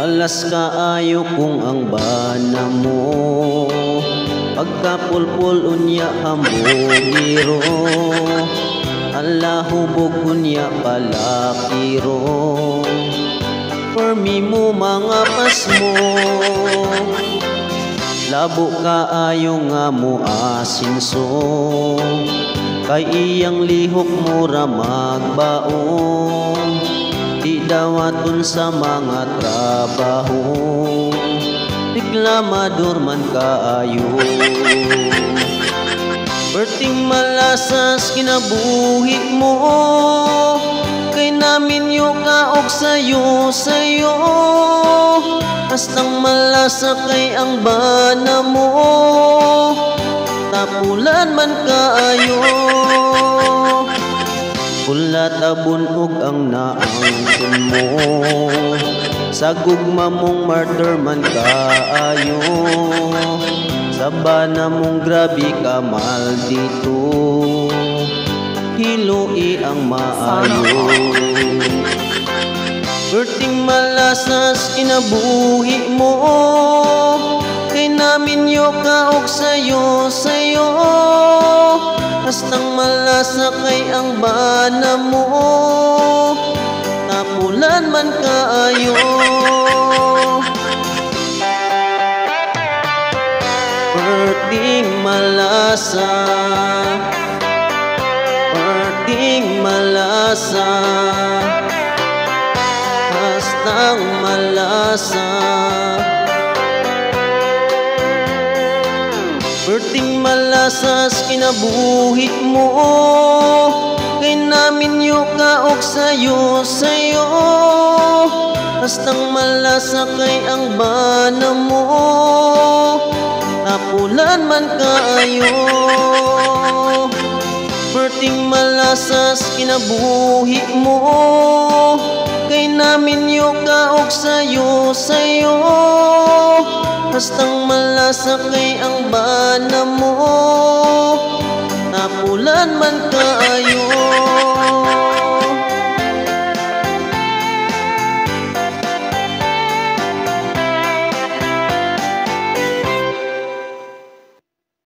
Malas kaayo kung ang bana mo, pagkapulpul unya hambugiro, ala hubog unya palakiro. Permi mo mga pas mo, labo kaayo nga mo asinso, kay iyang lihok mura magbaon, di dawaton sa mga trabaho, reklamador man kaayo. Perting malasas kinabuhi mo, kay namin yung kaog sayo. Hastang malasa kay ang bana mo, tapulan man kaayo. Pula tabon ug ang naangkon mo, sa gugma mong murder man kaayo. Sa bana mong grabe ka maldito, hiloi ang maayo. Perting malasas kinabuhi mo, kay namin yung kaog sayo. Hastang malasa kay ang bana mo, tapulan man kaayo. Perting malasa, perting malasa, hastang malasa. Perting malasas kinabuhi mo, kay namin yung kaog sayo. Hastang malasa kay ang bana mo, tapulan man kaayo. Perting malasas kinabuhi mo, kay namin yung kaog sayo. Hastang malasa kay ang bana mo,